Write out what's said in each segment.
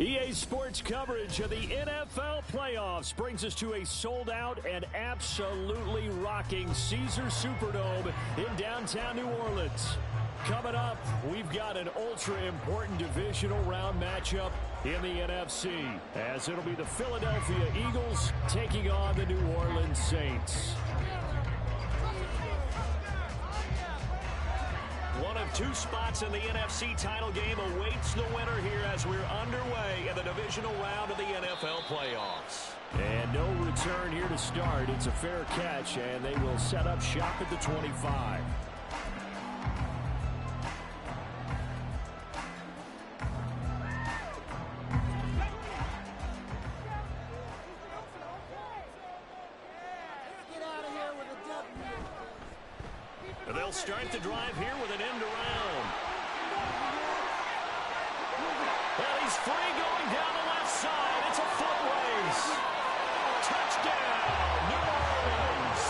EA Sports coverage of the NFL playoffs brings us to a sold-out and absolutely rocking Caesars Superdome in downtown New Orleans. Coming up, we've got an ultra-important divisional round matchup in the NFC, as it'll be the Philadelphia Eagles taking on the New Orleans Saints. One of two spots in the NFC title game awaits the winner here as we're underway in the divisional round of the NFL playoffs. And no return here to start. It's a fair catch, and they will set up shop at the 25. They'll start the drive here with an end around. Well, he's free going down the left side. It's a foot race. Touchdown, New Orleans.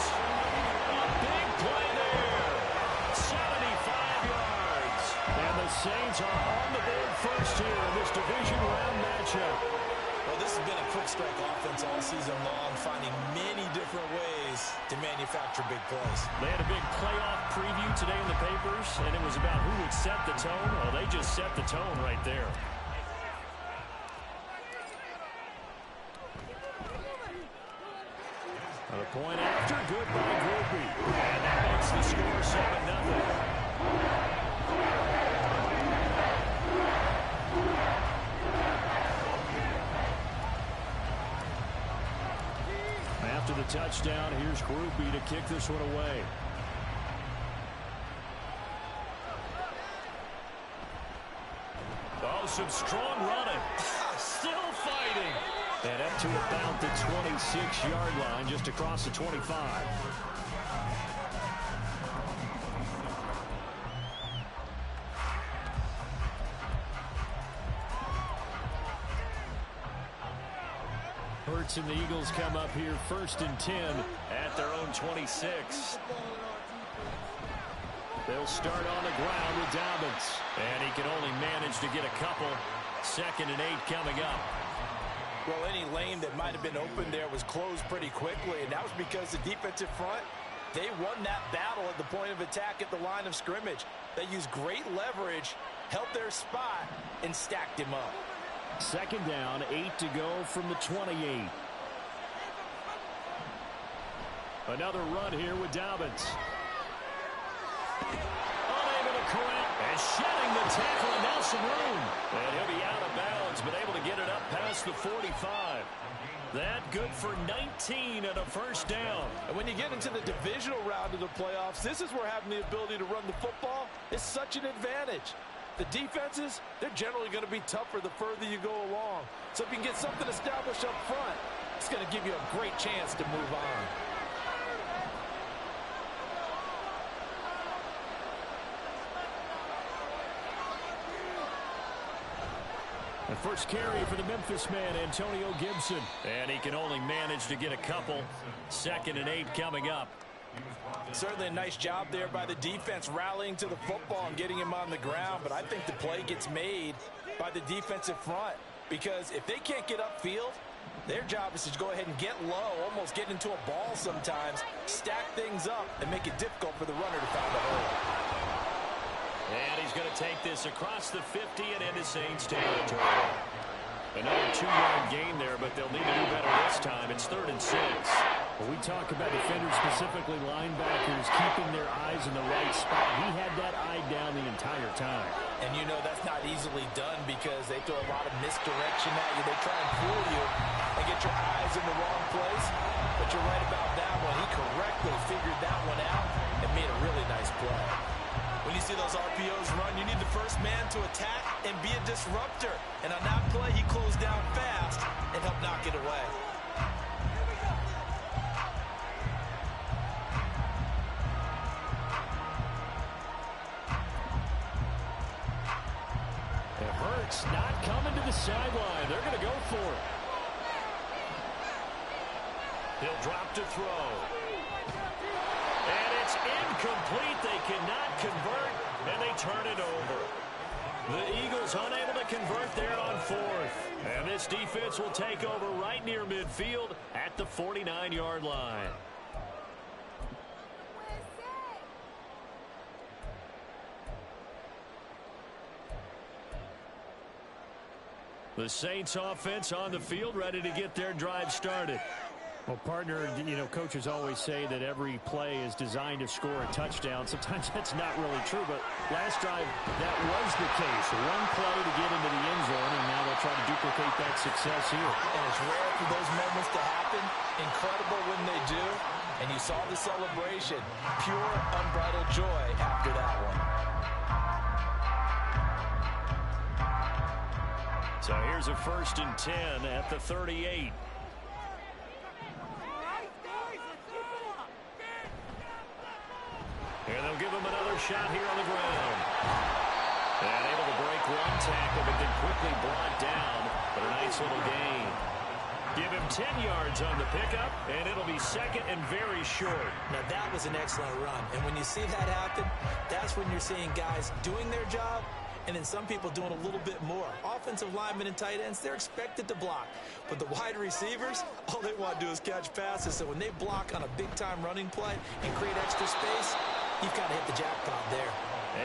A big play there. 75 yards. And the Saints are on the board first here in this division round matchup. Well, this has been a quick strike offense all season long, finding many different ways to manufacture big plays. They had a big playoff preview today in the papers, and it was about who would set the tone. Well, they just set the tone right there. A point after, good by Groupie. And that makes the score 7-0. After the touchdown, here's Groupie to kick this one away. Oh, some strong running. Still fighting. And up to about the 26-yard line, just across the 25. Hurts and the Eagles come up here 1st and 10 at their own 26. They'll start on the ground with Dobbins. And he can only manage to get a couple. 2nd and 8 coming up. Well, any lane that might have been open there was closed pretty quickly, and that was because the defensive front, they won that battle at the point of attack at the line of scrimmage. They used great leverage, held their spot, and stacked him up. 2nd down, 8 to go from the 28. Another run here with Dobbins. Unable to corral, and shedding the tackle, and now some room. And he'll be out of bounds, but able to get it up past the 45. That good for 19 and a 1st down. And when you get into the divisional round of the playoffs, this is where having the ability to run the football is such an advantage. The defenses, they're generally going to be tougher the further you go along. So if you can get something established up front, it's going to give you a great chance to move on. The first carry for the Memphis man, Antonio Gibson. And he can only manage to get a couple. 2nd and 8 coming up. Certainly a nice job there by the defense rallying to the football and getting him on the ground. But I think the play gets made by the defensive front. Because if they can't get upfield, their job is to go ahead and get low, almost get into a ball sometimes, stack things up, and make it difficult for the runner to find a hole. And he's going to take this across the 50 and into Saints territory. Another 2-yard gain there, but they'll need to do better this time. It's 3rd and 6. When we talk about defenders, specifically linebackers, keeping their eyes in the right spot, he had that eye down the entire time. And you know that's not easily done because they throw a lot of misdirection at you. They try and fool you and get your eyes in the wrong place. But you're right about that one. He correctly figured that one out and made a really nice play. When you see those RPOs run, you need the first man to attack and be a disruptor. And on that play, he closed down fast and helped knock it away. It hurts not coming to the sideline. They're going to go for it. He'll drop to throw. And it's incomplete. They cannot convert, and they turn it over. The Eagles unable to convert there on fourth. And this defense will take over right near midfield at the 49-yard line. The Saints offense on the field, ready to get their drive started. Well, partner, you know, coaches always say that every play is designed to score a touchdown. Sometimes that's not really true, but last drive, that was the case. One play to get into the end zone, and now they'll try to duplicate that success here. And it's rare for those moments to happen. Incredible when they do. And you saw the celebration. Pure, unbridled joy after that one. So here's a 1st and 10 at the 38. And they'll give him another shot here on the ground. And able to break one tackle, but then quickly brought down. But a nice little gain. Give him 10 yards on the pickup, and it'll be 2nd and very short. Now, that was an excellent run. And when you see that happen, that's when you're seeing guys doing their job, and then some people doing a little bit more. Offensive linemen and tight ends, they're expected to block. But the wide receivers, all they want to do is catch passes. So when they block on a big-time running play and create extra space, you've got to hit the jackpot there.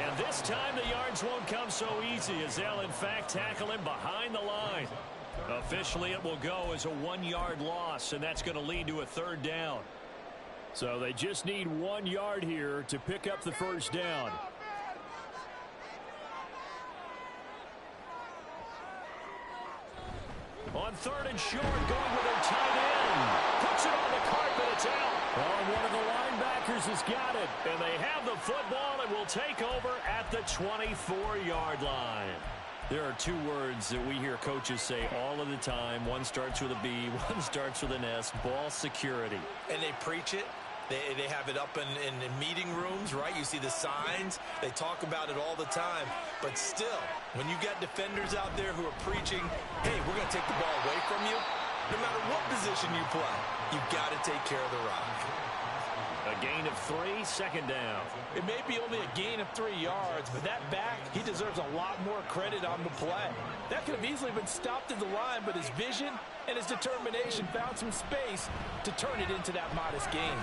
And this time the yards won't come so easy as they'll, in fact, tackle him behind the line. Officially, it will go as a 1-yard loss, and that's going to lead to a 3rd down. So they just need 1 yard here to pick up the 1st down. On 3rd and short, going with their tight end. Puts it on the carpet, it's out. Oh, one of the linebackers has got it. And they have the football and will take over at the 24-yard line. There are 2 words that we hear coaches say all of the time. One starts with a B, one starts with an S. Ball security. And they preach it. They have it up in meeting rooms, right? You see the signs. They talk about it all the time. But still, when you got defenders out there who are preaching, hey, we're going to take the ball away from you, no matter what position you play, you've got to take care of the rock. A gain of 3, 2nd down. It may be only a gain of 3 yards, but that back, he deserves a lot more credit on the play. That could have easily been stopped at the line, but his vision and his determination found some space to turn it into that modest gain.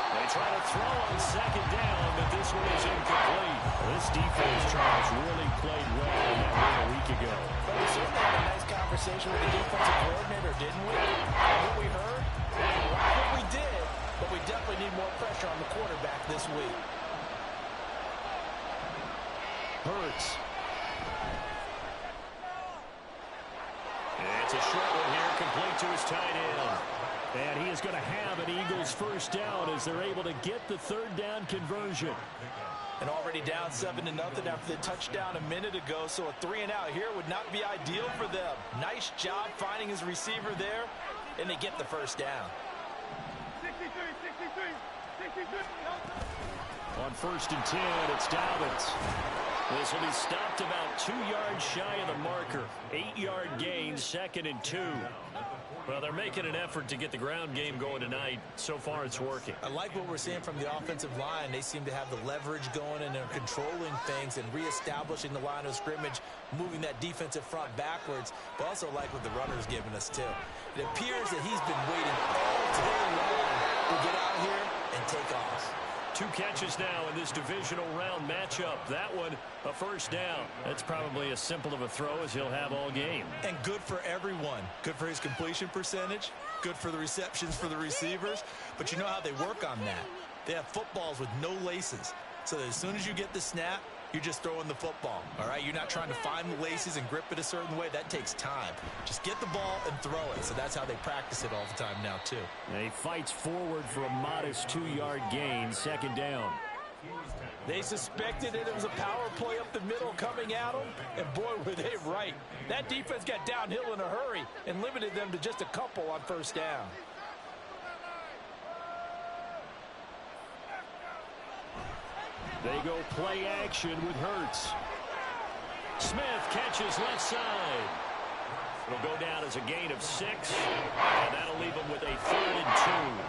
They try to throw on 2nd down, but this one is incomplete. This defense, Charles, really played well in that win a week ago. But we certainly had a nice conversation with the defensive coordinator, didn't we? And what we heard, we like what we did, but we definitely need more pressure on the quarterback this week. Hurts. And it's a short one here, complete to his tight end. And he is going to have an Eagles 1st down as they're able to get the 3rd down conversion. And already down 7-0 after the touchdown a minute ago, so a 3-and-out here would not be ideal for them. Nice job finding his receiver there, and they get the 1st down. On 1st and 10, it's Dobbins. This will be stopped about 2 yards shy of the marker. 8-yard gain, 2nd and 2. Well, they're making an effort to get the ground game going tonight. So far, it's working. I like what we're seeing from the offensive line. They seem to have the leverage going, and they're controlling things and reestablishing the line of scrimmage, moving that defensive front backwards, but also like what the runner's giving us, too. It appears that he's been waiting all day long to get out here and take off. 2 catches now in this divisional round matchup. That one, a 1st down. That's probably as simple of a throw as he'll have all game. And good for everyone. Good for his completion percentage. Good for the receptions for the receivers. But you know how they work on that. They have footballs with no laces. So that as soon as you get the snap, you're just throwing the football, all right? You're not trying to find the laces and grip it a certain way. That takes time. Just get the ball and throw it. So that's how they practice it all the time now, too. And he fights forward for a modest 2-yard gain, 2nd down. They suspected it was a power play up the middle coming at them, and boy, were they right. That defense got downhill in a hurry and limited them to just a couple on 1st down. They go play action with Hurts. Smith catches left side. It'll go down as a gain of 6, and that'll leave them with a 3rd and 2.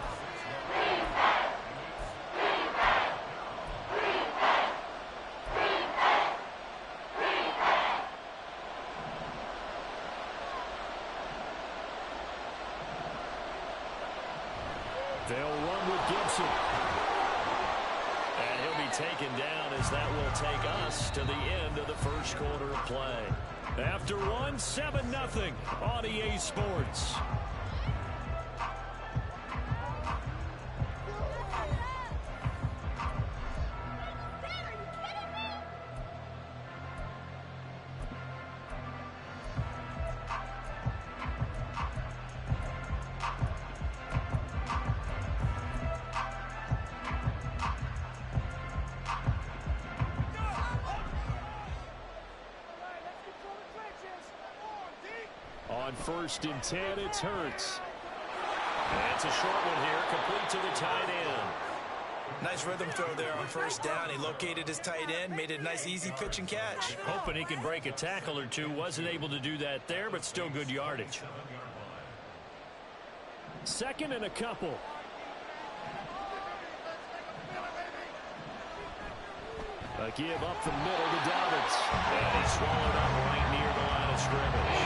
taken down as that will take us to the end of the first quarter of play. After one, 7-0 on EA Sports. On 1st and 10, it's Hurts. And it's a short one here, complete to the tight end. Nice rhythm throw there on 1st down. He located his tight end, made it a nice easy pitch and catch. Hoping he can break a tackle or two. Wasn't able to do that there, but still good yardage. 2nd and a couple. A give up the middle to Dobbins. And he's swallowed up right near the line of scrimmage.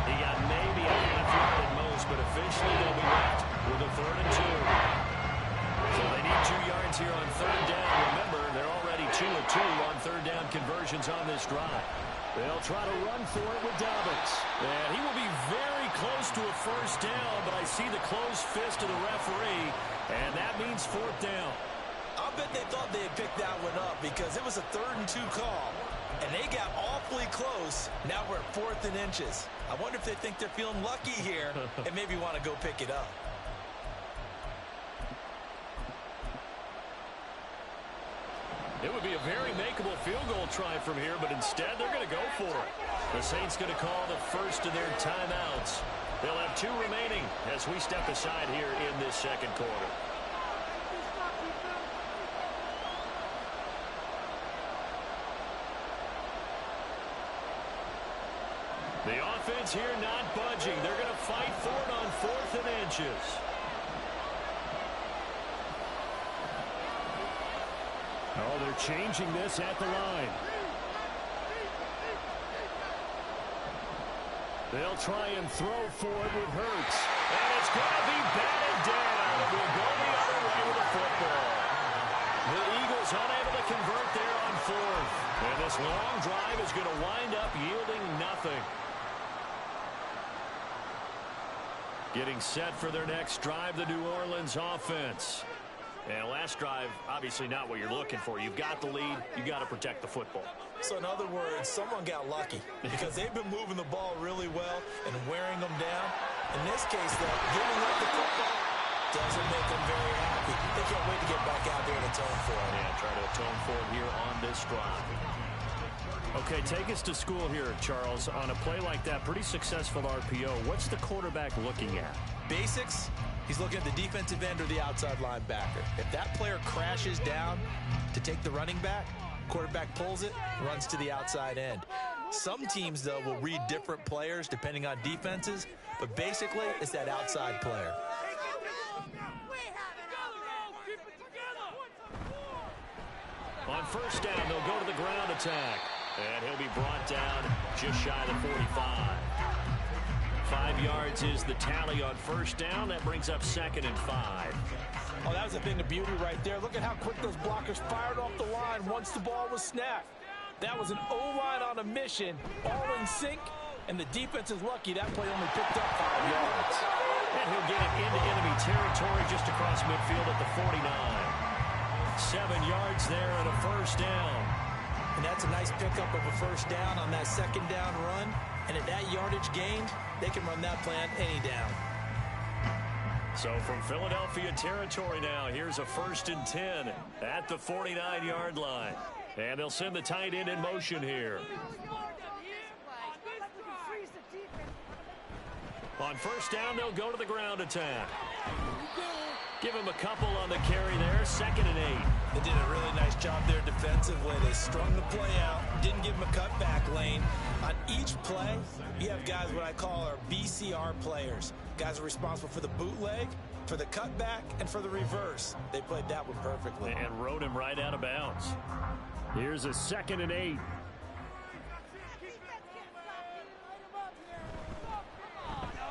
He got maybe a half yard at most, but officially they'll be left with a 3rd and 2. So they need 2 yards here on 3rd down. Remember, they're already 2 of 2 on 3rd down conversions on this drive. They'll try to run for it with Dobbins. And he will be very close to a 1st down, but I see the closed fist of the referee, and that means 4th down. I bet they thought they had picked that one up because it was a 3rd and 2 call, and they got awfully close. Now we're at 4th and inches. I wonder if they think they're feeling lucky here and maybe want to go pick it up. It would be a very makeable field goal try from here, but instead they're going to go for it. The Saints going to call the first of their timeouts. They'll have 2 remaining as we step aside here in this 2nd quarter. The offense here not budging. They're going to fight for it on 4th and inches. Oh, they're changing this at the line. They'll try and throw for it with Hurts. And it's going to be batted down. It will go the other way with the football. The Eagles unable to convert there on 4th. And this long drive is going to wind up yielding nothing. Getting set for their next drive, the New Orleans offense. And last drive, obviously not what you're looking for. You've got the lead. You've got to protect the football. So in other words, someone got lucky because they've been moving the ball really well and wearing them down. In this case, though, giving up the football doesn't make them very happy. They can't wait to get back out there and atone for it. Yeah, try to atone for it here on this drive. Okay, take us to school here, Charles. On a play like that, pretty successful RPO. What's the quarterback looking at? Basics. He's looking at the defensive end or the outside linebacker. If that player crashes down to take the running back, quarterback pulls it, runs to the outside end. Some teams, though, will read different players depending on defenses, but basically it's that outside player. On 1st down, they'll go to the ground attack. And he'll be brought down just shy of the 45. 5 yards is the tally on 1st down. That brings up 2nd and 5. Oh, that was a thing of beauty right there. Look at how quick those blockers fired off the line once the ball was snapped. That was an O-line on a mission, all in sync, and the defense is lucky that play only picked up 5 yards. And he'll get it into enemy territory just across midfield at the 49. 7 yards there and a 1st down. And that's a nice pickup of a 1st down on that 2nd down run. And at that yardage gained, they can run that play on any down. So from Philadelphia territory now, here's a 1st and 10 at the 49-yard line. And they'll send the tight end in motion here. On 1st down, they'll go to the ground attack. Give him a couple on the carry there, 2nd and 8. They did a really nice job there defensively. They strung the play out, didn't give him a cutback lane. On each play, you have guys what I call our BCR players. Guys are responsible for the bootleg, for the cutback, and for the reverse. They played that one perfectly. And rode him right out of bounds. Here's a 2nd and 8.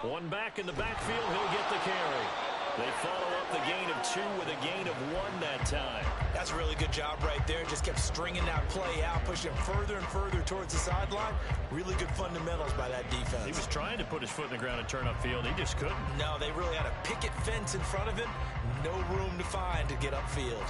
One back in the backfield, he'll get the carry. They follow up the gain of 2 with a gain of 1 that time. That's a really good job right there. Just kept stringing that play out, pushing further and further towards the sideline. Really good fundamentals by that defense. He was trying to put his foot in the ground and turn upfield. He just couldn't. No, they really had a picket fence in front of him. No room to find to get upfield.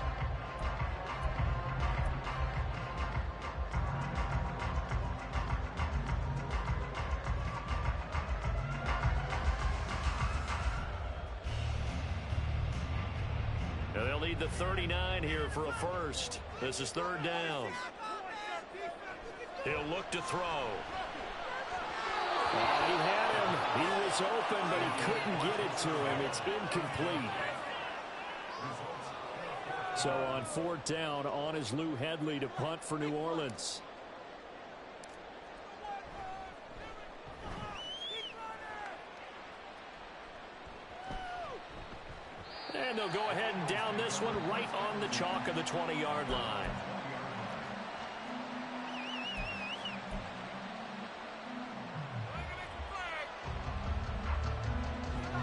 They'll need the 39 here for a first. This is third down. He'll look to throw. He had him. He was open, but he couldn't get it to him. It's incomplete. So on fourth down, on is Lou Hedley to punt for New Orleans. And they'll go ahead and down this one right on the chalk of the 20-yard line.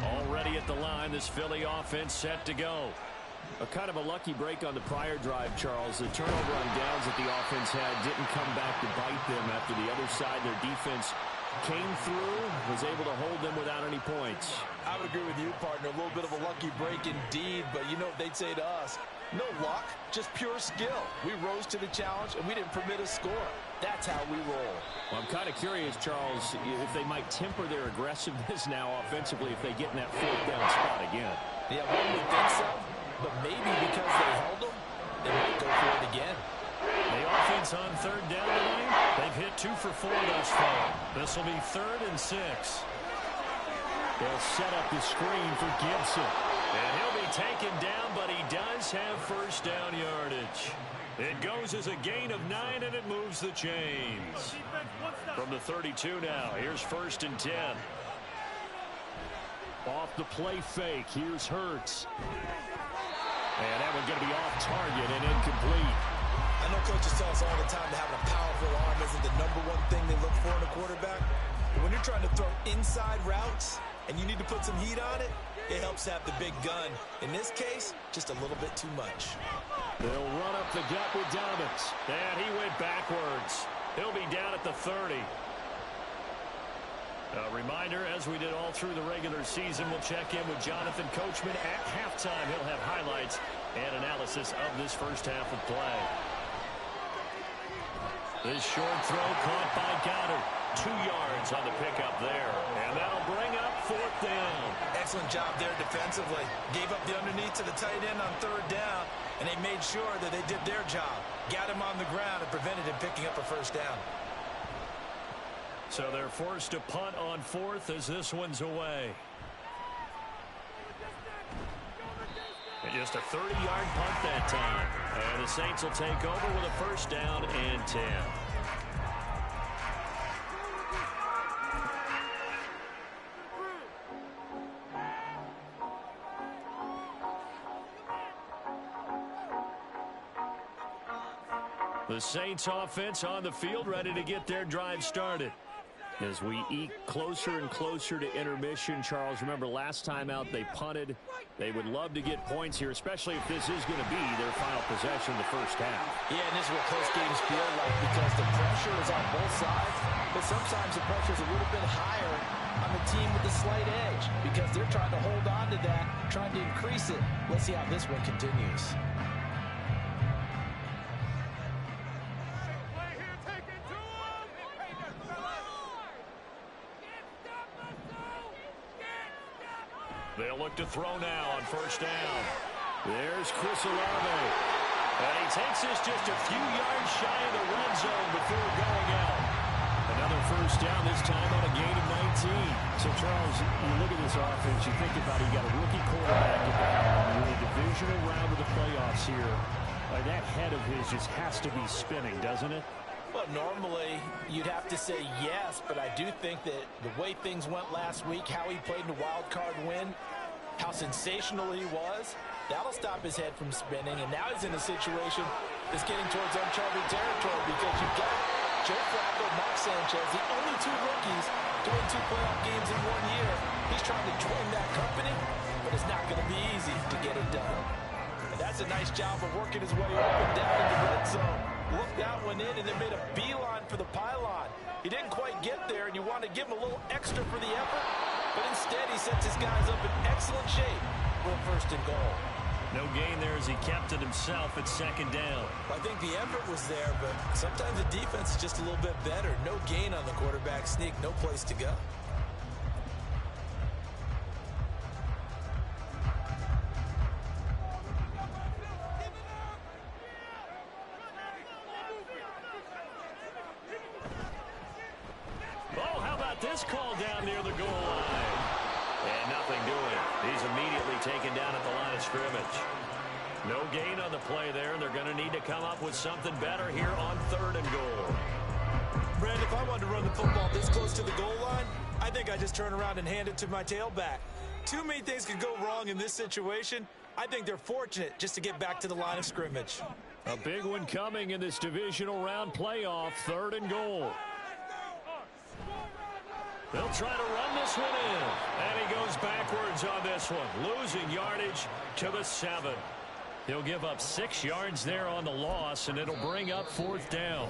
Already at the line, this Philly offense set to go. A kind of a lucky break on the prior drive, Charles. The turnover on downs that the offense had didn't come back to bite them after the other side. Their defense came through, was able to hold them without any points. I would agree with you, partner. A little bit of a lucky break indeed, but you know what they'd say to us? No luck, just pure skill. We rose to the challenge, and we didn't permit a score. That's how we roll. Well, I'm kind of curious, Charles, if they might temper their aggressiveness now offensively if they get in that fourth down spot again. Yeah, one would think so, but maybe because they held them, they might go for it again. The offense on third down tonight, they've hit 2 for 4 thus far. This will be 3rd and 6. They'll set up the screen for Gibson. And he'll be taken down, but he does have first down yardage. It goes as a gain of 9, and it moves the chains. From the 32 now, here's 1st and 10. Off the play fake, here's Hurts. And that one's going to be off target and incomplete. I know coaches tell us all the time that having a powerful arm isn't the #1 thing they look for in a quarterback. But when you're trying to throw inside routes and you need to put some heat on it, it helps have the big gun. In this case, just a little bit too much. They'll run up the gut with Dobbins. And he went backwards. He'll be down at the 30. A reminder, as we did all through the regular season, we'll check in with Jonathan Coachman at halftime. He'll have highlights and analysis of this first half of play. This short throw caught by Goddard. 2 yards on the pickup there. And that'll bring up 4th down. Excellent job there defensively. Gave up the underneath to the tight end on 3rd down, and they made sure that they did their job. Got him on the ground and prevented him picking up a first down. So they're forced to punt on 4th as this one's away. And just a 30-yard punt that time. And the Saints will take over with a first down and 10. The Saints offense on the field, ready to get their drive started. As we eke closer and closer to intermission, Charles, remember last time out they punted. They would love to get points here, especially if this is going to be their final possession in the first half. Yeah, and this is what close games feel like because the pressure is on both sides, but sometimes the pressure is a little bit higher on the team with the slight edge because they're trying to hold on to that, trying to increase it. Let's see how this one continues. They'll look to throw now on first down. There's Chris Olave. And he takes this just a few yards shy of the red zone before going out. Another first down, this time on a gain of 19. So, Charles, you look at this offense, you think about it, you got a rookie quarterback in the divisional round of the playoffs here. That head of his just has to be spinning, doesn't it? Well, normally you'd have to say yes, but I do think that the way things went last week, how he played in the wild card win, how sensational he was, that'll stop his head from spinning. And now he's in a situation that's getting towards uncharted territory because you've got Joe Flacco, Mark Sanchez, the only 2 rookies to win 2 playoff games in 1 year. He's trying to join that company, but it's not going to be easy to get it done. And that's a nice job of working his way up and down in the red zone. Looked that one in and then made a beeline for the pylon. He didn't quite get there, and you want to give him a little extra for the effort, but instead he sets his guys up in excellent shape for a 1st and goal. No gain there as he kept it himself at 2nd down. I think the effort was there, but sometimes the defense is just a little bit better. No gain on the quarterback sneak, no place to go. Oh, how about this call down near the goal line? And nothing doing. He's immediately taken down at the line of scrimmage. No gain on the play there, and they're going to need to come up with something better here on 3rd and goal. Brand, if I wanted to run the football this close to the goal line, I think I just turn around and hand it to my tailback. Too many things could go wrong in this situation. I think they're fortunate just to get back to the line of scrimmage. A big one coming in this divisional round playoff, 3rd and goal. They'll try to run this one in. And he goes backwards on this one, losing yardage to the 7. He'll give up 6 yards there on the loss, and it'll bring up 4th down.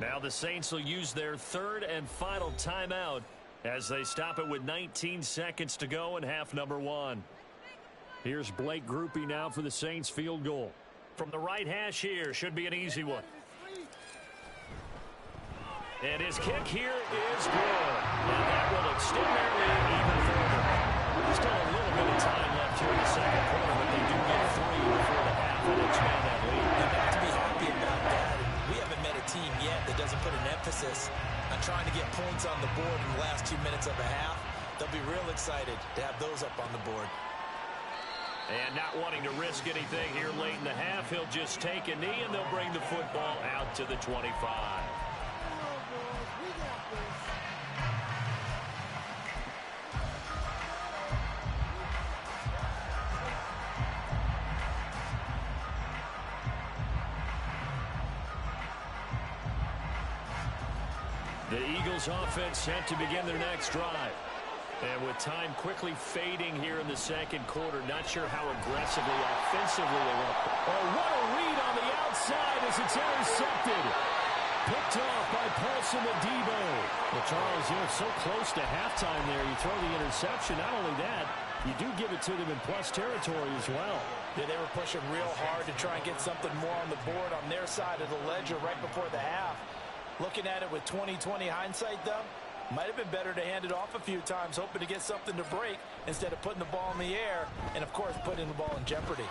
Now the Saints will use their 3rd and final timeout as they stop it with 19 seconds to go in half number 1. Here's Blake Groupie now for the Saints field goal. From the right hash here, should be an easy one. And his kick here is good. And that will extend their lead even further. Still a little bit of time left here in the 2nd quarter, but they do get 3 before the half and expand that lead. You've got to be happy about that. We haven't met a team yet that doesn't put an emphasis on trying to get points on the board in the last 2 minutes of a half. They'll be real excited to have those up on the board. And not wanting to risk anything here late in the half, he'll just take a knee, and they'll bring the football out to the 25. The Eagles offense set to begin their next drive. And with time quickly fading here in the 2nd quarter, not sure how aggressively, offensively they want. Oh, what a read on the outside as it's intercepted. Picked off by Paulson Adebo. Well, Charles, so close to halftime there. You throw the interception. Not only that, you do give it to them in plus territory as well. Yeah, they were pushing real hard to try and get something more on the board on their side of the ledger right before the half. Looking at it with 20/20 hindsight, though, might have been better to hand it off a few times, hoping to get something to break instead of putting the ball in the air and, of course, putting the ball in jeopardy.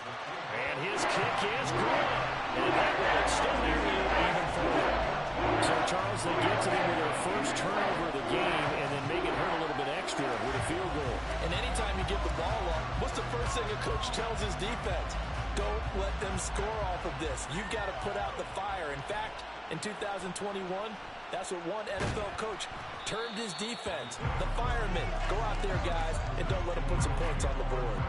And his kick is good. And that will extend their lead even further. So, Charles, they get to them with their first turnover of the game and then make it hurt a little bit extra with a field goal. And anytime you give the ball up, what's the first thing a coach tells his defense? Don't let them score off of this. You've got to put out the fire. In fact, in 2021, that's what one NFL coach termed his defense. The firemen. Go out there, guys, and don't let them put some points on the board.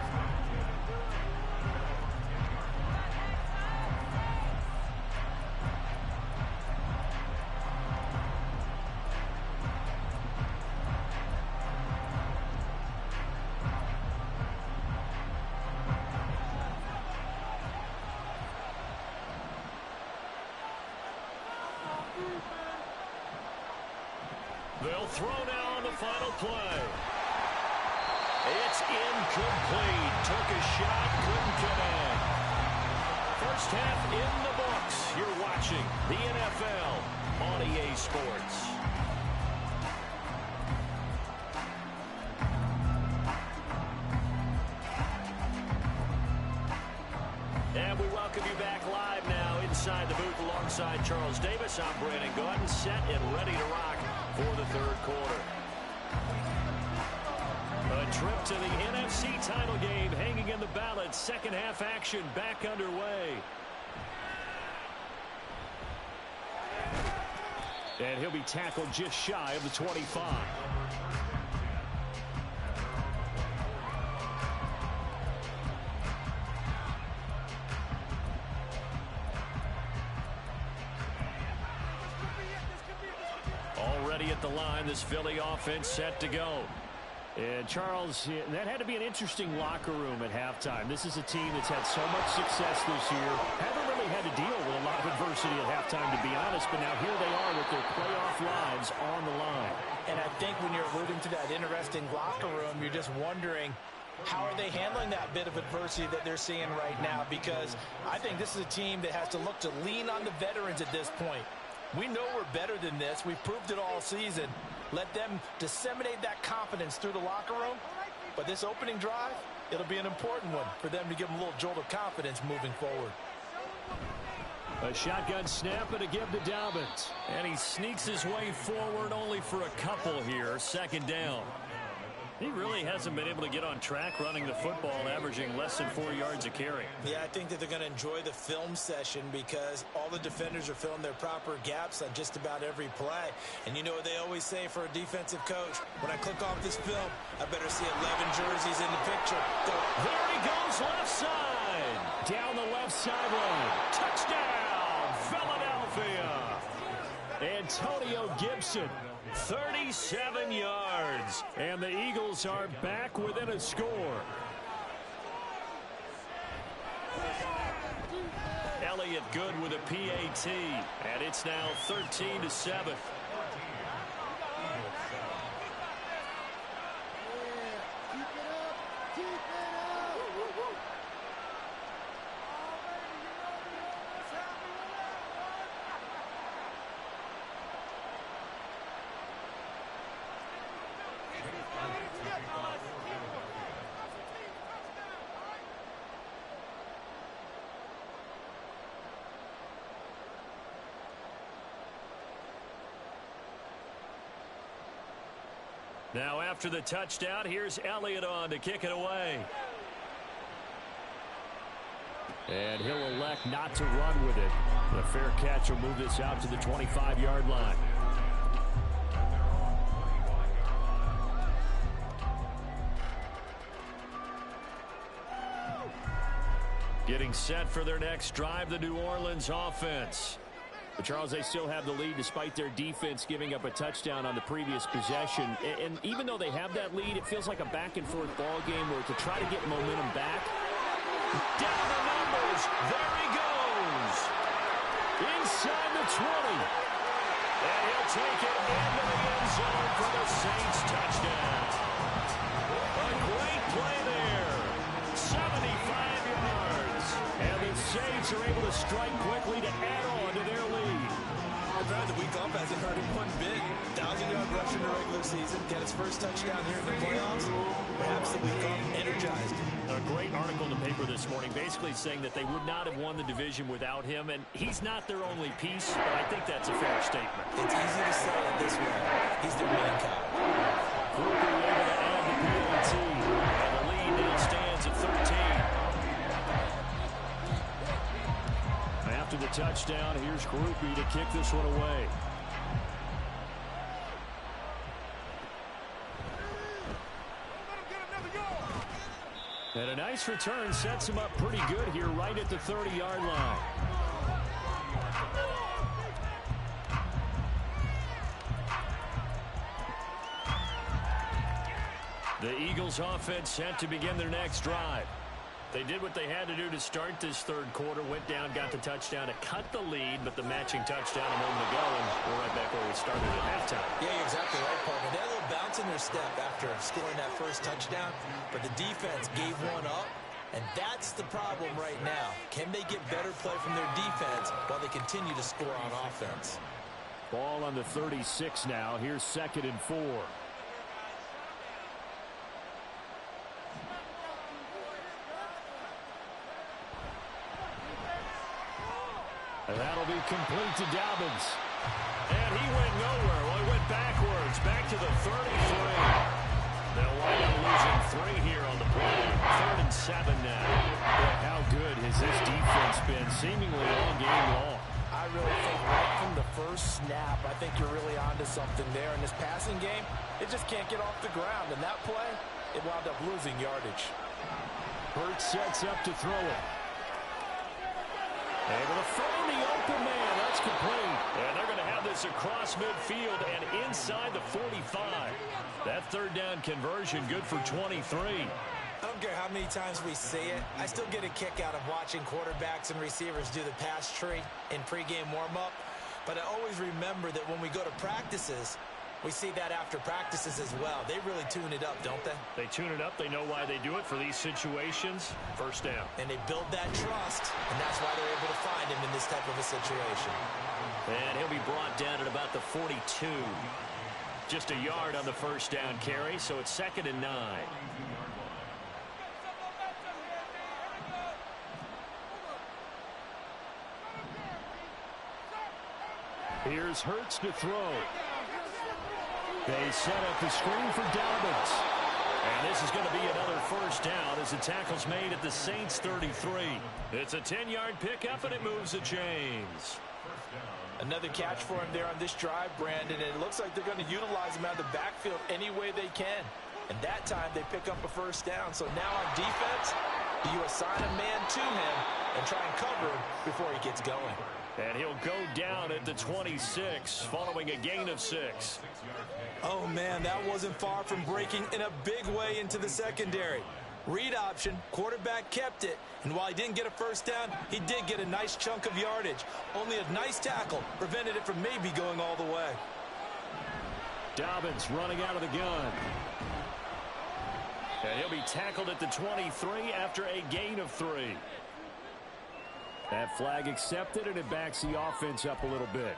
They'll throw now on the final play. It's incomplete. Took a shot, couldn't connect. First half in the books. You're watching the NFL on EA Sports. And we welcome you back live now inside the booth alongside Charles Davis. I'm Brandon Gaudin, set and ready to rock for the 3rd quarter. A trip to the NFC title game hanging in the balance. 2nd half action back underway. And he'll be tackled just shy of the 25. Already at the line, this Philly offense set to go. And, Charles, that had to be an interesting locker room at halftime. This is a team that's had so much success this year. Haven't really had to deal with a lot of adversity at halftime, to be honest. But now here they are with their playoff lives on the line. And I think when you're alluding to that interesting locker room, you're just wondering, how are they handling that bit of adversity that they're seeing right now? Because I think this is a team that has to look to lean on the veterans at this point. We know we're better than this. We've proved it all season. Let them disseminate that confidence through the locker room. But this opening drive, it'll be an important one for them to give them a little jolt of confidence moving forward. A shotgun snap and a give to Dobbins. And he sneaks his way forward only for a couple here. Second down. He really hasn't been able to get on track running the football, averaging less than 4 yards a carry. Yeah, I think that they're going to enjoy the film session because all the defenders are filling their proper gaps on just about every play. And you know what they always say for a defensive coach? When I click off this film, I better see 11 jerseys in the picture. There he goes, left side. Down the left sideline. Touchdown, Philadelphia. Antonio Gibson. 37 yards. And the Eagles are back within a score. Elliott good with a PAT. And it's now 13-7. Now after the touchdown, here's Elliott on to kick it away. And he'll elect not to run with it. The fair catch will move this out to the 25-yard line. Getting set for their next drive, the New Orleans offense. But Charles, they still have the lead despite their defense giving up a touchdown on the previous possession. And even though they have that lead, it feels like a back-and-forth ball game where to try to get momentum back. Down the numbers. There he goes. Inside the 20. And he'll take it into the end zone for the Saints touchdown. A great play there. 75 yards. And the Saints are able to strike quickly to add on to their lead. The week off hasn't hurt him one bit. 1,000-yard rush in the regular season. Get his first touchdown here in the playoffs. Perhaps the week off energized. A great article in the paper this morning basically saying that they would not have won the division without him. And he's not their only piece, but I think that's a fair statement. It's easy to say it this way. He's their main guy. Groupie able to add the PAT. And the lead now stands at 13. After the touchdown, here's Groupie to kick this one away. And a nice return sets him up pretty good here right at the 30-yard line. The Eagles offense set to begin their next drive. They did what they had to do to start this third quarter, went down, got the touchdown to cut the lead, but the matching touchdown a moment ago, and we're right back where we started at halftime. Yeah, you're exactly right, Parker. They had a little bounce in their step after scoring that first touchdown, but the defense gave one up, and that's the problem right now. Can they get better play from their defense while they continue to score on offense? Ball on the 36 now. Here's 2nd and 4. And that'll be complete to Dobbins. And he went nowhere. Well, he went backwards, back to the 33. They'll wind up losing 3 here on the play. 3rd and 7 now. Boy, how good has this defense been seemingly all game long? I really think right from the first snap, I think you're really onto something there. In this passing game, it just can't get off the ground. And that play, it wound up losing yardage. Hurts sets up to throw it. Able to find the open man. That's complete. And they're going to have this this across midfield and inside the 45. That third down conversion good for 23. I don't care how many times we see it. I still get a kick out of watching quarterbacks and receivers do the pass tree in pregame warm-up. But I always remember that when we go to practices, we see that after practices as well. They really tune it up, don't they? They tune it up. They know why they do it for these situations. First down. And they build that trust, and that's why they're able to find him in this type of a situation. And he'll be brought down at about the 42. Just a yard on the first down carry, so it's 2nd and 9. Here's Hurts to throw. They set up the screen for Dobbins. And this is going to be another first down as the tackle's made at the Saints 33. It's a 10-yard pickup, and it moves the chains. Another catch for him there on this drive, Brandon, and it looks like they're going to utilize him out of the backfield any way they can. And that time they pick up a first down. So now on defense, you assign a man to him and try and cover him before he gets going. And he'll go down at the 26 following a gain of 6. Oh, man, that wasn't far from breaking in a big way into the secondary. Read option, quarterback kept it, and while he didn't get a first down, he did get a nice chunk of yardage. Only a nice tackle prevented it from maybe going all the way. Dobbins running out of the gun. And he'll be tackled at the 23 after a gain of 3. That flag accepted, and it backs the offense up a little bit.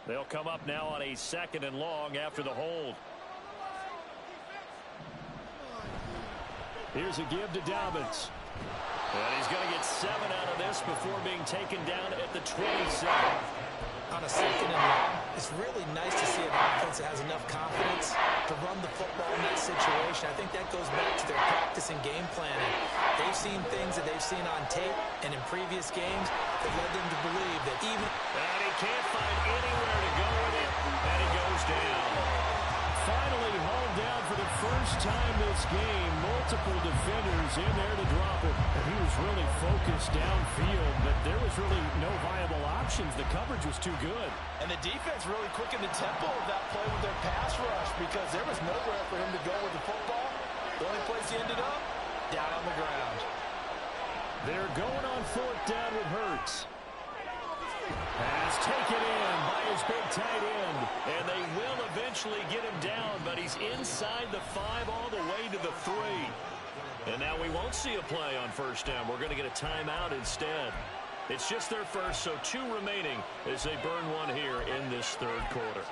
They'll come up now on a 2nd and long after the hold. Here's a give to Dobbins. And he's going to get 7 out of this before being taken down at the 27. On a 2nd and long, it's really nice to see an offense that has enough confidence to run the football in that situation. I think that goes back to their practice and game planning. They've seen things that they've seen on tape and in previous games that led them to believe that even... And he can't find anywhere to go with it, and he goes down. Finally hauled down for the first time this game. Multiple defenders in there to drop it. And he was really focused downfield, but there was really no viable options. The coverage was too good. And the defense really quickened the tempo of that play with their pass rush because there was nowhere for him to go with the football. The only place he ended up, down on the ground. They're going on 4th down with Hurts. Pass taken in by his big tight end. And they will eventually get him down, but he's inside the 5 all the way to the 3. And now we won't see a play on first down. We're going to get a timeout instead. It's just their first, so 2 remaining as they burn one here in this 3rd quarter.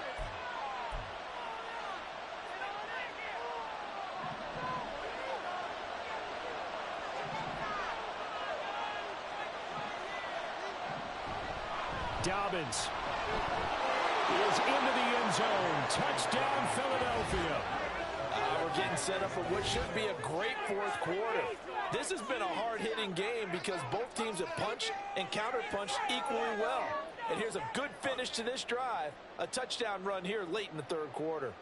Dobbins is into the end zone. Touchdown, Philadelphia. We're getting set up for what should be a great 4th quarter. This has been a hard-hitting game because both teams have punched and counter-punched equally well. And here's a good finish to this drive. A touchdown run here late in the 3rd quarter.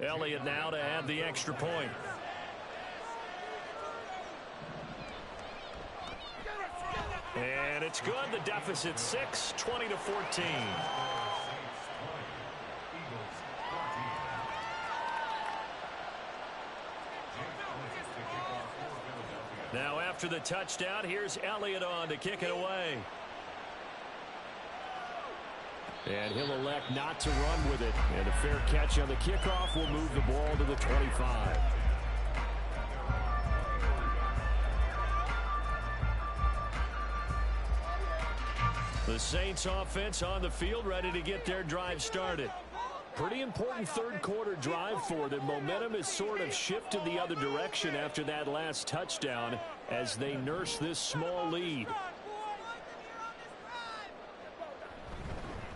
Elliott now to add the extra point. And it's good. The deficit 6, 20-14. Now after the touchdown, here's Elliott on to kick it away. And he'll elect not to run with it. And a fair catch on the kickoff will move the ball to the 25. The Saints offense on the field ready to get their drive started. Pretty important 3rd quarter drive for them. Momentum has sort of shifted the other direction after that last touchdown as they nurse this small lead.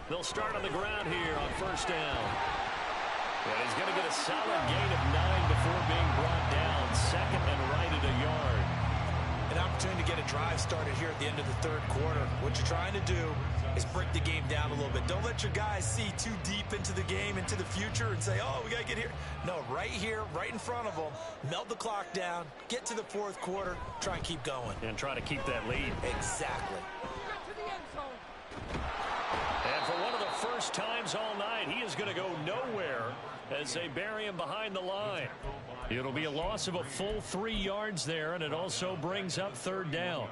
They'll start on the ground here on first down. And he's going to get a solid gain of 9 to get a drive started here at the end of the third quarter. What you're trying to do is break the game down a little bit. Don't let your guys see too deep into the game, into the future, and say, oh, we got to get here. No, right here, right in front of them, melt the clock down, get to the fourth quarter, try and keep going. And try to keep that lead. Exactly. And for one of the first times all night, he is going to go nowhere as they bury him behind the line. It'll be a loss of a full 3 yards there, and it also brings up third down.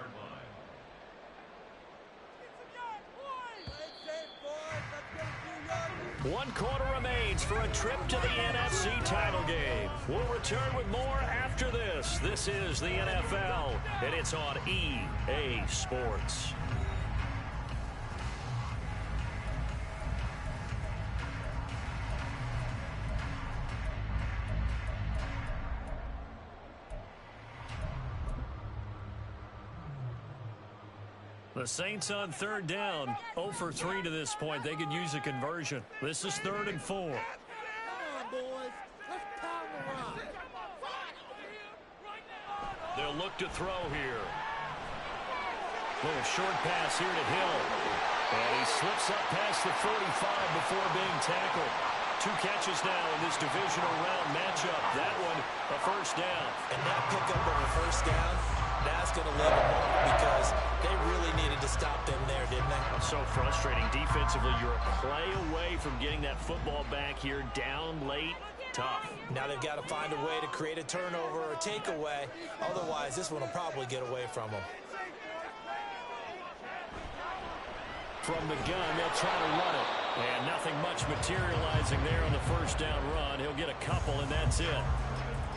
One quarter remains for a trip to the NFC title game. We'll return with more after this. This is the NFL, and it's on EA Sports. The Saints on third down, 0 for 3 to this point. They could use a conversion. This is 3rd and 4. Come on, boys. Let's pound the rock. They'll look to throw here. Little short pass here to Hill. And he slips up past the 45 before being tackled. 2 catches now in this divisional round matchup. That one, a first down. And that pickup of a first down, that's going to leave a mark because they really needed to stop them there, didn't they? So frustrating. Defensively, you're a play away from getting that football back here down late. Tough. Now they've got to find a way to create a turnover or a takeaway. Otherwise, this one will probably get away from them. From the gun, they'll try to run it. And nothing much materializing there on the first down run. He'll get a couple, and that's it.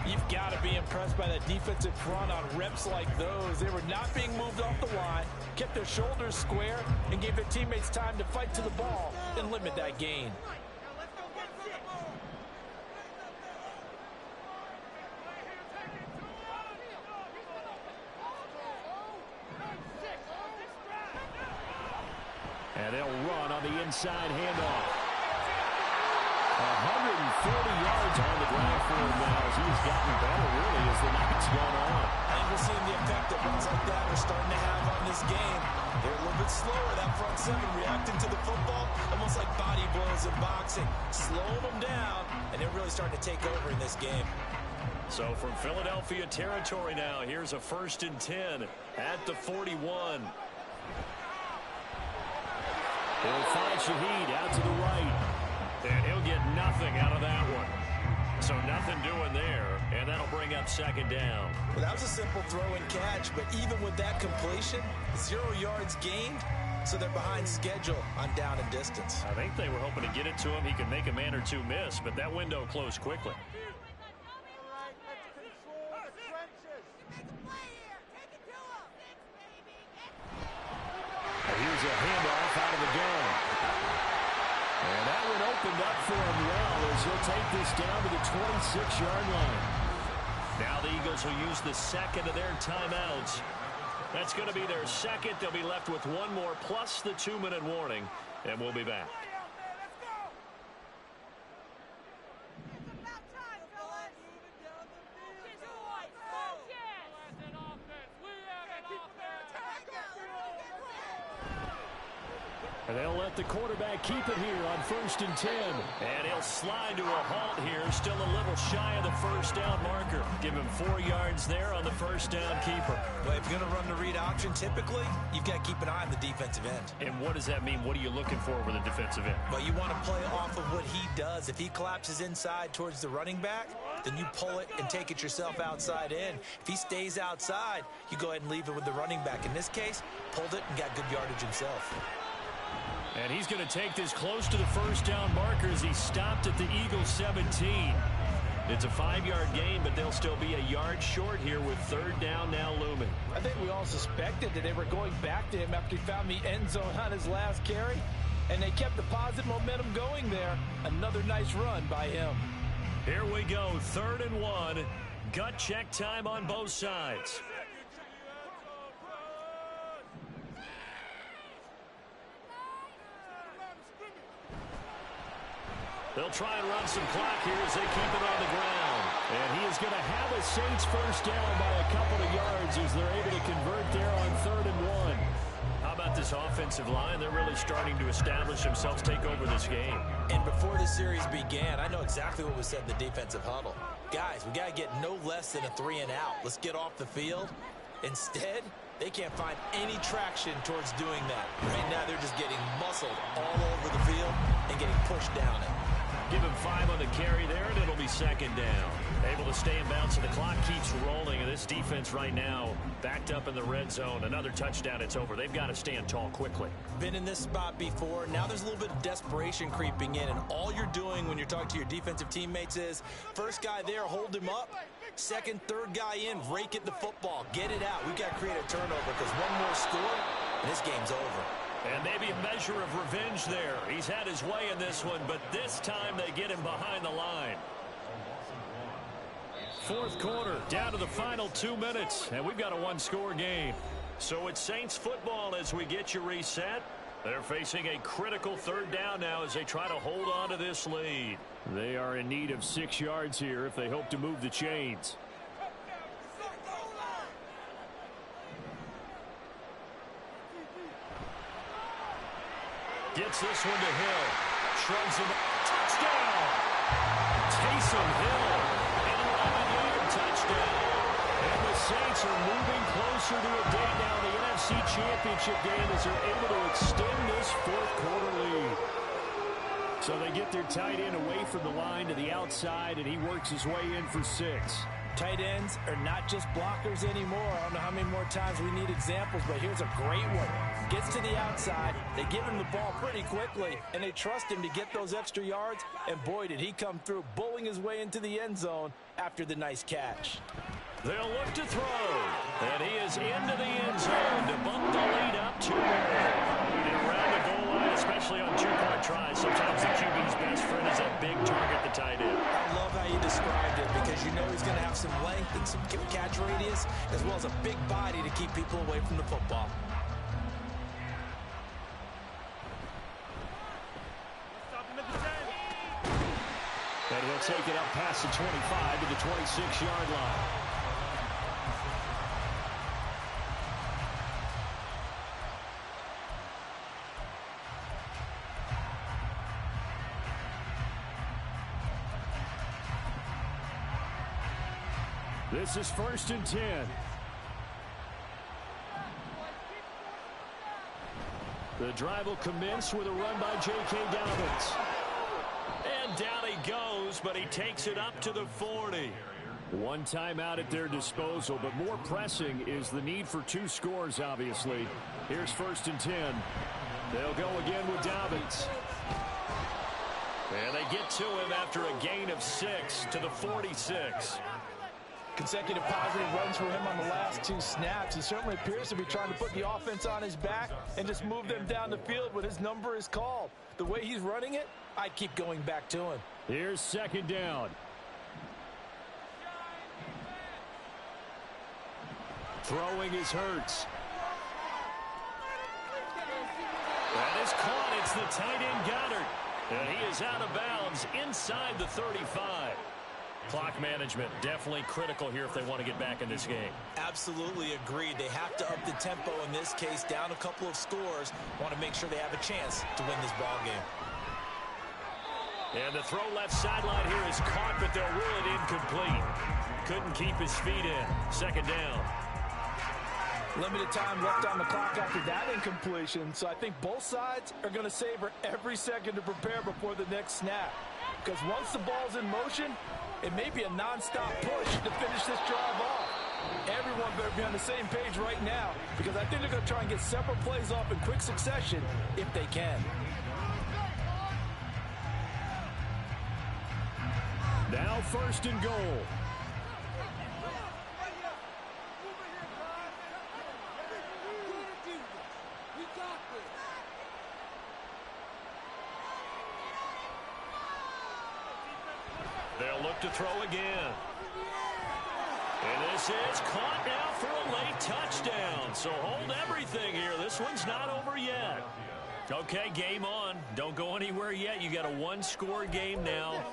You've got to be impressed by that defensive front on reps like those. They were not being moved off the line, kept their shoulders square, and gave their teammates time to fight to the ball and limit that gain. And they'll run on the inside handoff. 140 yards on the ground for him now as he's gotten better, really, as the night's gone on. And we're seeing the effect that runs like that are starting to have on this game. They're a little bit slower, that front seven, reacting to the football, almost like body blows in boxing. Slowing them down, and they're really starting to take over in this game. So from Philadelphia territory now, here's a 1st and 10 at the 41. He'll find Shaheed out to the right. And he'll get nothing out of that one. So nothing doing there. And that'll bring up 2nd down. Well, that was a simple throw and catch. But even with that completion, 0 yards gained. So they're behind schedule on down and distance. I think they were hoping to get it to him. He could make a man or 2 miss. But that window closed quickly. Here's a handoff out of the gun. And that one opened up for him well as he'll take this down to the 26-yard line. Now the Eagles will use the 2nd of their timeouts. That's going to be their 2nd. They'll be left with 1 more plus the 2-minute warning, and we'll be back. And they'll let the quarterback keep it here on 1st and 10. And he'll slide to a halt here. Still a little shy of the first down marker. Give him 4 yards there on the first down keeper. But if you're going to run the read option, typically, you've got to keep an eye on the defensive end. And what does that mean? What are you looking for with a defensive end? Well, you want to play off of what he does. If he collapses inside towards the running back, then you pull it and take it yourself outside in. If he stays outside, you go ahead and leave it with the running back. In this case, pulled it and got good yardage himself. And he's going to take this close to the first down marker as he stopped at the Eagles 17. It's a 5-yard gain, but they'll still be a yard short here with 3rd down now looming. I think we all suspected that they were going back to him after he found the end zone on his last carry. And they kept the positive momentum going there. Another nice run by him. Here we go, 3rd and 1. Gut check time on both sides. They'll try and run some clock here as they keep it on the ground. And he is going to have a Saints first down by a couple of yards as they're able to convert there on 3rd and 1. How about this offensive line? They're really starting to establish themselves, take over this game. And before the series began, I know exactly what was said in the defensive huddle. Guys, we got to get no less than a 3 and out. Let's get off the field. Instead, they can't find any traction towards doing that. Right now, they're just getting muscled all over the field and getting pushed down it. Give him 5 on the carry there, and it'll be 2nd down. Able to stay in bounds, and the clock keeps rolling. And this defense right now backed up in the red zone. Another touchdown, it's over. They've got to stand tall quickly. Been in this spot before. Now there's a little bit of desperation creeping in, and all you're doing when you're talking to your defensive teammates is first guy there, hold him up. Second, third guy in, rake at the football. Get it out. We've got to create a turnover because one more score, and this game's over. And maybe a measure of revenge there. He's had his way in this one, but this time they get him behind the line. 4th quarter, down to the final 2 minutes, and we've got a 1-score game. So it's Saints football as we get you reset. They're facing a critical 3rd down now as they try to hold on to this lead. They are in need of 6 yards here if they hope to move the chains. Gets this one to Hill. Shrugs him. Touchdown! Taysom Hill. An 11-yard touchdown. And the Saints are moving closer to a day now in the NFC Championship game as they're able to extend this 4th quarter lead. So they get their tight end away from the line to the outside, and he works his way in for 6. Tight ends are not just blockers anymore. I don't know how many more times we need examples, but here's a great one. Gets to the outside, they give him the ball pretty quickly, and they trust him to get those extra yards, and boy, did he come through, bowling his way into the end zone after the nice catch. They'll look to throw, and he is into the end zone to bump the lead up 2 more. And around the goal line, especially on 2-point tries, sometimes the QB's best friend is a big target, the tight end. I love how you described it because you know he's going to have some length and some catch radius as well as a big body to keep people away from the football. And he'll take it up past the 25 to the 26-yard line. This is 1st and 10. The drive will commence with a run by J.K. Dobbins. And down he goes, but he takes it up to the 40. One timeout at their disposal, but more pressing is the need for 2 scores, obviously. Here's 1st and 10. They'll go again with Dobbins. And they get to him after a gain of 6 to the 46. Consecutive positive runs for him on the last 2 snaps. He certainly appears to be trying to put the offense on his back and just move them down the field when his number is called. The way he's running it, I'd keep going back to him. Here's 2nd down. Throwing is Hurts. That is caught. It's the tight end Goddard. And he is out of bounds inside the 35. Clock management definitely critical here if they want to get back in this game. Absolutely agreed. They have to up the tempo in this case, down a couple of scores. Want to make sure they have a chance to win this ball game. And the throw left sideline here is caught, but they'll rule it incomplete. Couldn't keep his feet in. 2nd down. Limited time left on the clock after that incompletion, so I think both sides are going to savor every second to prepare before the next snap. Because once the ball's in motion, it may be a non-stop push to finish this drive off. Everyone better be on the same page right now because I think they're going to try and get several plays off in quick succession if they can. Now 1st and goal. They'll look to throw again. And this is caught now for a late touchdown. So hold everything here. This one's not over yet. Okay, game on. Don't go anywhere yet. You got a 1-score game now.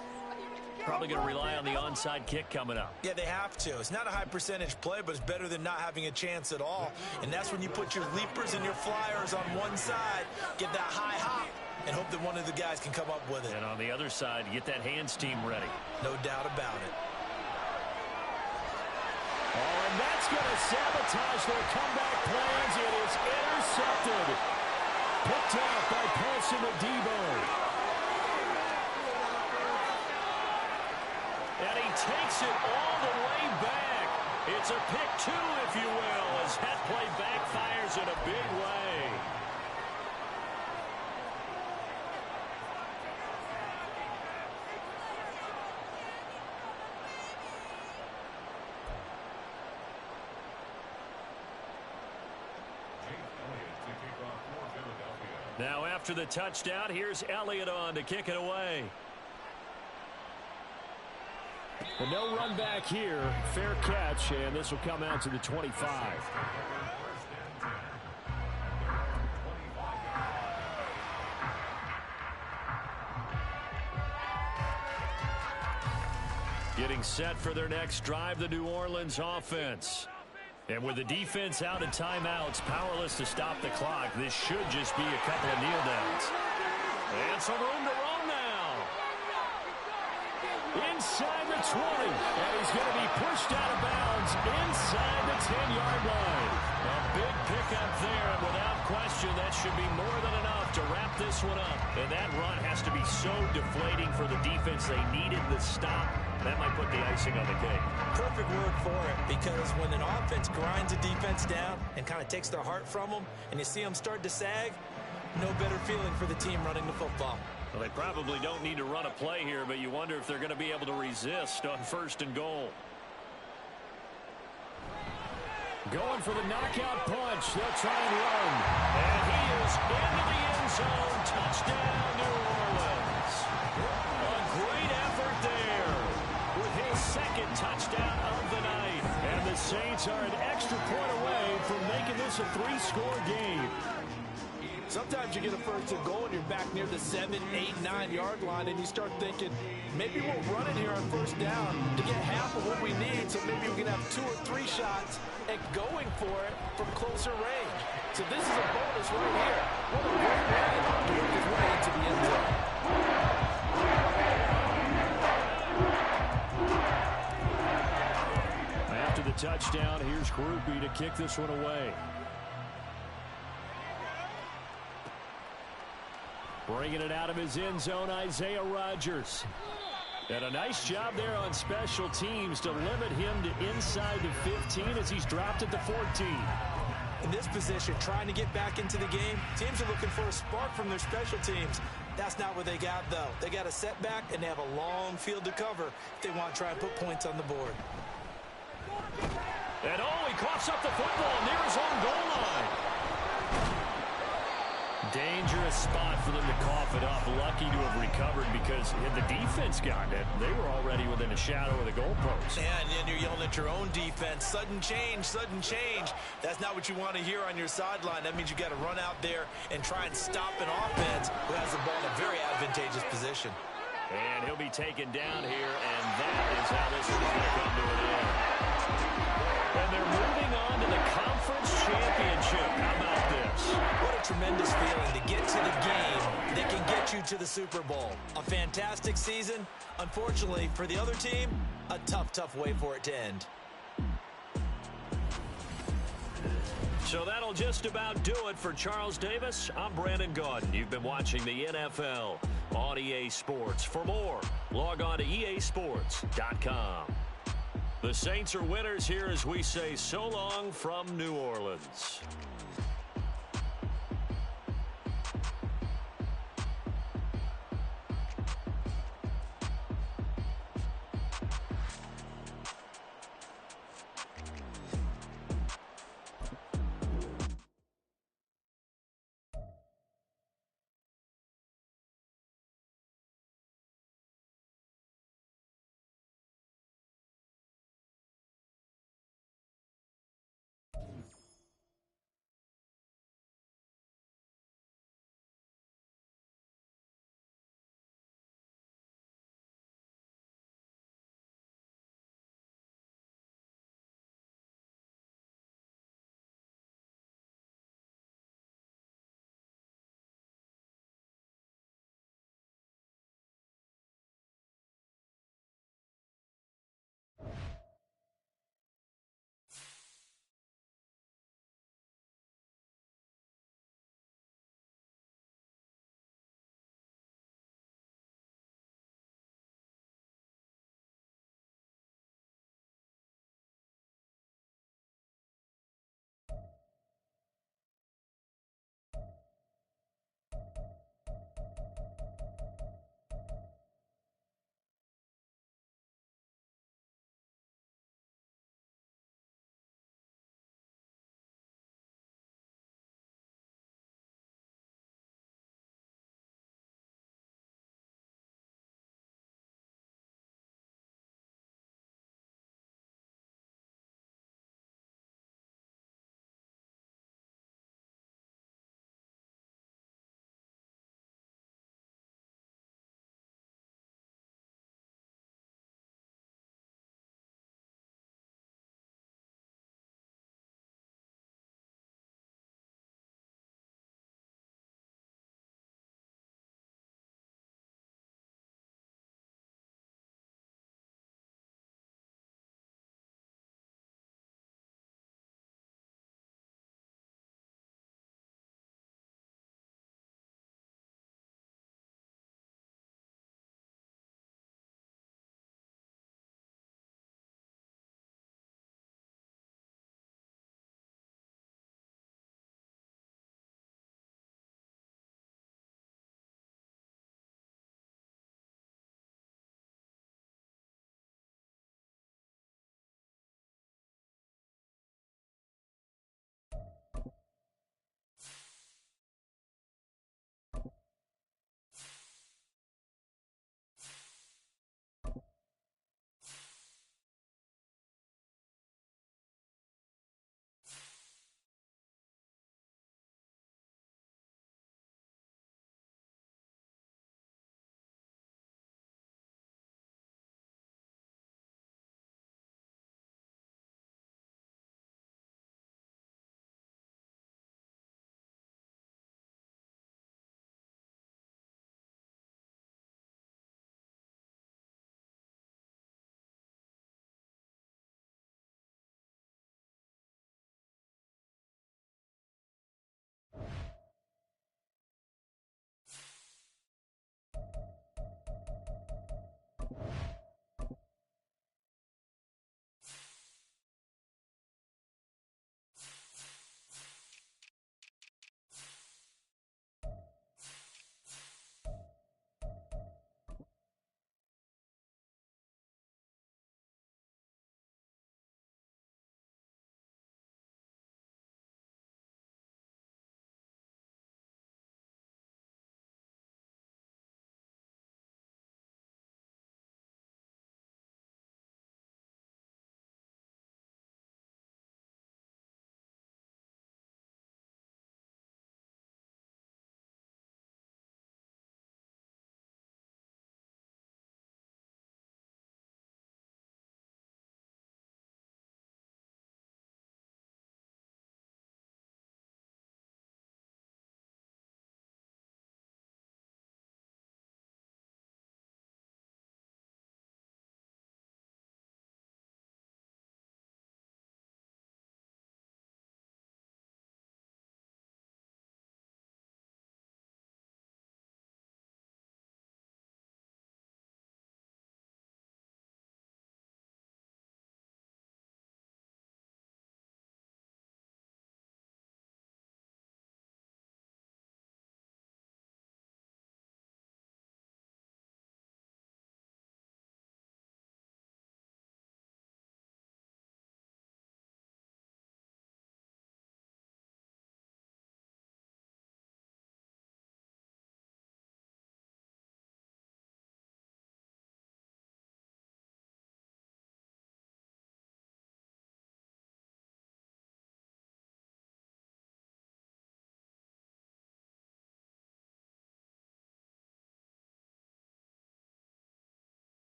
Probably going to rely on the onside kick coming up. Yeah, they have to. It's not a high percentage play, but it's better than not having a chance at all. And that's when you put your leapers and your flyers on one side, get that high hop, and hope that one of the guys can come up with it. And on the other side, get that hands team ready. No doubt about it. Oh, and that's going to sabotage their comeback plans. It is intercepted. Picked off by Paulson Adebo. And he takes it all the way back. It's a pick two, if you will, as that play backfires in a big way. Now after the touchdown, here's Elliott on to kick it away. And no run back here. Fair catch, and this will come out to the 25. Getting set for their next drive, the New Orleans offense. And with the defense out of timeouts, powerless to stop the clock, this should just be a couple of kneel downs. And some room to roam now. Inside the 20, and he's going to be pushed out of bounds inside the 10-yard line. A big pickup there, and without question, that should be more than enough to wrap this one up. And that run has to be so deflating for the defense. They needed the stop. That might put the icing on the cake. Perfect word for it, because when an offense grinds a defense down and kind of takes their heart from them, and you see them start to sag, no better feeling for the team running the football. Well, they probably don't need to run a play here, but you wonder if they're going to be able to resist on 1st and goal. Going for the knockout punch. They'll try and run. And he is into the end zone. Touchdown, New Orleans. A great effort there with his second touchdown of the night. And the Saints are an extra point away from making this a 3-score game. Sometimes you get a 1st and goal and you're back near the 7, 8, 9-yard line, and you start thinking, maybe we'll run it here on 1st down to get half of what we need, so maybe we can have 2 or 3 shots at going for it from closer range. So this is a bonus right here. What a great run to work his way into the end zone. After the touchdown, here's Groupie to kick this one away. Bringing it out of his end zone, Isaiah Rodgers. And a nice job there on special teams to limit him to inside the 15 as he's dropped at the 14. In this position, trying to get back into the game, teams are looking for a spark from their special teams. That's not what they got, though. They got a setback, and they have a long field to cover if they want to try and put points on the board. And he coughs up the football near his own goal line. Dangerous spot for them to cough it up. Lucky to have recovered, because had the defense gotten it, they were already within a shadow of the goalpost. And then you're yelling at your own defense. Sudden change, sudden change. That's not what you want to hear on your sideline. That means you've got to run out there and try and stop an offense who has the ball in a very advantageous position. And he'll be taken down here, and that is how this is going to come to an end. And they're moving on to the conference championship. How about this? What a tremendous feeling to get to the game that can get you to the Super Bowl. A fantastic season. Unfortunately, for the other team, a tough, tough way for it to end. So that'll just about do it for Charles Davis. I'm Brandon Gaudin. You've been watching the NFL on EA Sports. For more, log on to easports.com. The Saints are winners here as we say so long from New Orleans.